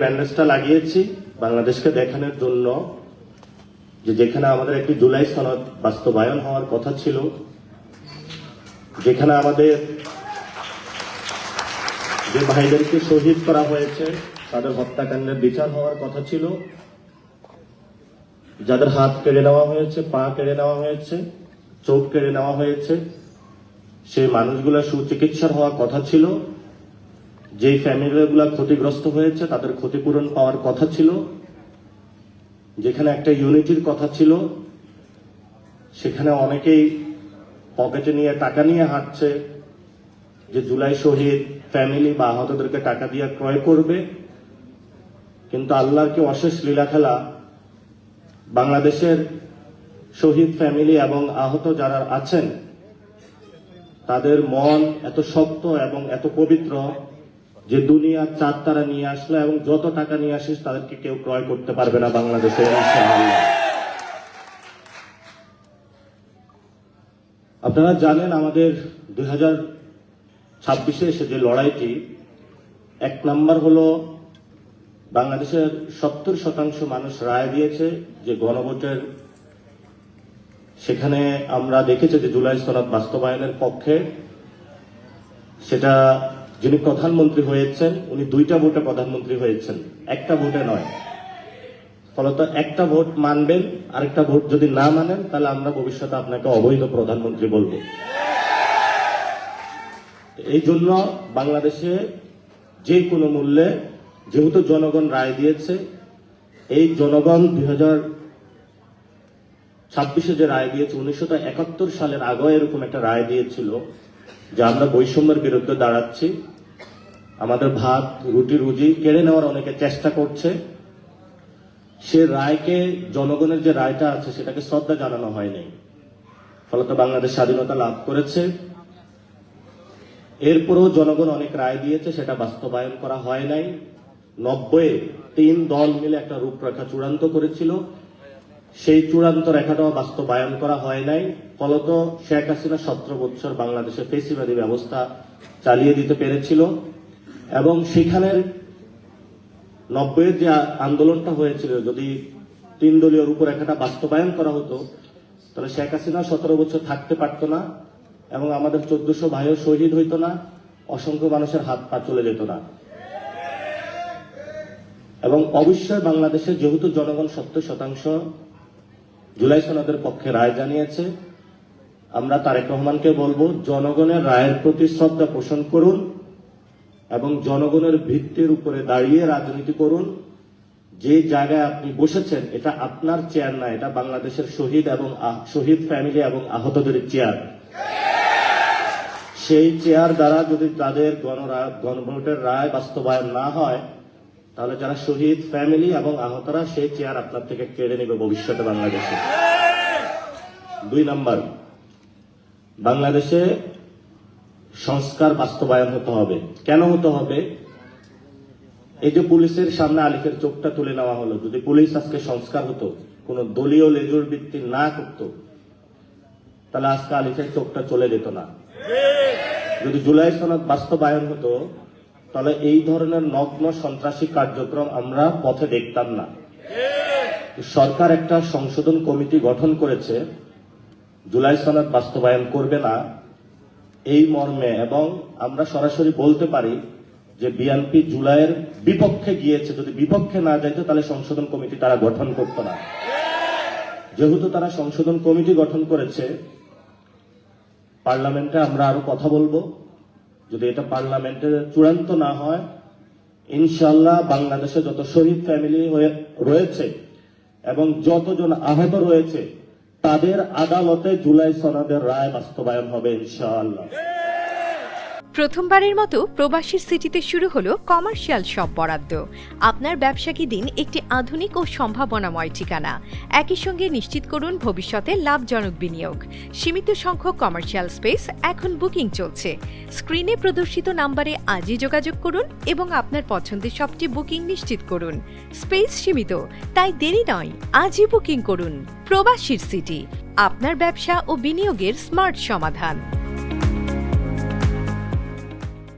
ব্যান্ডেজটা লাগিয়েছি বাংলাদেশকে দেখানোর জন্য যে যেখানে আমাদের একটি জুলাই সনদ বাস্তবায়ন হওয়ার কথা ছিল, যেখানে আমাদের যে ভাইদেরকে শহীদ করা হয়েছে তাদের হত্যাকাণ্ডের বিচার হওয়ার কথা ছিল, যাদের হাত কেড়ে নেওয়া হয়েছে, পা কেড়ে নেওয়া হয়েছে, চোখ কেড়ে নেওয়া হয়েছে, সেই মানুষগুলা সুচিকিৎসার হওয়ার কথা ছিল, যেই ফ্যামিলিগুলা ক্ষতিগ্রস্ত হয়েছে তাদের ক্ষতিপূরণ পাওয়ার কথা ছিল, যেখানে একটা ইউনিটির কথা ছিল, সেখানে অনেকেই পকেটে নিয়ে টাকা নিয়ে হাঁটছে যে জুলাই শহীদ ফ্যামিলি বা আহতদেরকে টাকা দিয়ে ক্রয় করবে। কিন্তু আল্লাহর কি অশেষ লীলা খেলা, বাংলাদেশের শহীদ ফ্যামিলি এবং আহত যারা আছেন তাদের মন এত শক্ত এবং এত পবিত্র যে দুনিয়ার চাঁদ তারা নিয়ে আসলো এবং যত টাকা নিয়ে আসিস তাদেরকে কেউ ক্রয় করতে পারবে না বাংলাদেশে ইনশাআল্লাহ। আপনারা জানেন আমাদের 2026-এ এসে যে লড়াইটি, এক নাম্বার হলো বাংলাদেশের 70% মানুষ রায় দিয়েছে যে গণভোটের, সেখানে আমরা দেখেছি যে জুলাই সনদ বাস্তবায়নের পক্ষে। সেটা যিনি প্রধানমন্ত্রী হয়েছেন উনি 2টা ভোটে প্রধানমন্ত্রী হয়েছেন, একটা ভোটে নয়। ফলত একটা ভোট মানবেন, আরেকটা ভোট যদি না মানেন তাহলে আমরা ভবিষ্যতে আপনাকে অবৈধ প্রধানমন্ত্রী বলবো। এই জন্য বাংলাদেশে যে কোনো মূল্যে, যেহেতু জনগণ রায় দিয়েছে, এই জনগণ 2026-এ যে রায় দিয়েছে, 1971 সালের আগে এরকম একটা রায় দিয়েছিল যে আমরা বৈষম্যের বিরুদ্ধে দাঁড়াচ্ছি, আমাদের ভাত রুটি রুজি কেড়ে নেওয়ার অনেকে চেষ্টা করছে। সে রায়কে, জনগণের যে রায়টা আছে সেটাকে শ্রদ্ধা জানানো হয়নি, ফলত বাংলাদেশ স্বাধীনতা লাভ করেছে। এরপরেও জনগণ অনেক রায় দিয়েছে, সেটা বাস্তবায়ন করা হয় নাই। 90-এ 3 দল মিলে একটা রূপরেখা চূড়ান্ত করেছিল, সেই চূড়ান্ত রেখাটাও বাস্তবায়ন করা হয় নাই। ফলত শেখ হাসিনা 17 বছর বাংলাদেশে ফেসিবাদী ব্যবস্থা চালিয়ে দিতে পেরেছিল এবং সেখানের 90-এর যে আন্দোলনটা হয়েছিল, যদি 3 দলীয় রূপরেখাটা বাস্তবায়ন করা হতো তাহলে শেখ হাসিনা 17 বছর থাকতে পারতো না এবং আমাদের 1400 ভাইও শহীদ হইতো না, অসংখ্য মানুষের হাত পা চলে যেত না। এবং অবশ্যই বাংলাদেশে যেহেতু জনগণ 70% জুলাই সনদের পক্ষে রায় জানিয়েছে, আমরা তারেক রহমানকে বলবো জনগণের রায়ের প্রতি শ্রদ্ধা পোষণ করুন এবং জনগণের ভিত্তির উপরে দাঁড়িয়ে রাজনীতি করুন। যে জায়গায় আপনি বসেছেন এটা আপনার চেয়ার না, এটা বাংলাদেশের শহীদ এবং শহীদ ফ্যামিলি এবং আহতদের চেয়ার। সেই চেয়ার দ্বারা যদি তাদের গণভোটের রায় বাস্তবায়ন না হয় তাহলে যারা শহীদ ফ্যামিলি এবং আহতরা সেই চেয়ার আপনার থেকে কেড়ে নেবে ভবিষ্যতে বাংলাদেশে। 2 নাম্বার, বাংলাদেশে সংস্কার বাস্তবায়ন হতে হবে। কেন হতে হবে? এই যে পুলিশের সামনে আলিফের চোখটা তুলে নেওয়া হলো, যদি পুলিশ আজকে সংস্কার হতো, কোন দলীয় লেজুর ভিত্তি না করতো, তাহলে আজকে আলিফের চোখটা চলে যেত না। যদি জুলাই সনদ বাস্তবায়ন হতো তাহলে এই ধরনের নগ্ন সন্ত্রাসী কার্যক্রম আমরা পথে দেখতাম না। সরকার একটা সংশোধন কমিটি গঠন করেছে, জুলাই সনদ বাস্তবায়ন করবে না এই মর্মে, এবং আমরা সরাসরি বলতে পারি যে বিএনপি জুলাইয়ের বিপক্ষে গিয়েছে। যদি বিপক্ষে না যাইতো তাহলে সংশোধন কমিটি তারা গঠন করত না। যেহেতু তারা সংশোধন কমিটি গঠন করেছে, পার্লামেন্টে আমরা আরো কথা বলবো। যদি এটা পার্লামেন্টে চূড়ান্ত না হয়, ইনশাআল্লাহ বাংলাদেশে যত শহীদ ফ্যামিলি রয়েছে এবং যতজন আহত রয়েছে তাদের আদালতে জুলাই সনদের রায় বাস্তবায়ন হবে ইনশাআল্লাহ। প্রথমবারের মতো প্রবাসীর সিটিতে শুরু হলো কমার্শিয়াল শপ বরাদ্দ। আপনার ব্যবসাকে দিন একটি আধুনিক ও সম্ভাবনাময় ঠিকানা। একই সঙ্গে নিশ্চিত করুন ভবিষ্যতে লাভজনক বিনিয়োগ। সীমিত সংখ্যক কমার্শিয়াল স্পেস এখন বুকিং চলছে। স্ক্রিনে প্রদর্শিত নাম্বারে আজই যোগাযোগ করুন এবং আপনার পছন্দের শপটি বুকিং নিশ্চিত করুন। স্পেস সীমিত, তাই দেরি নয়, আজই বুকিং করুন। প্রবাসীর সিটি, আপনার ব্যবসা ও বিনিয়োগের স্মার্ট সমাধান।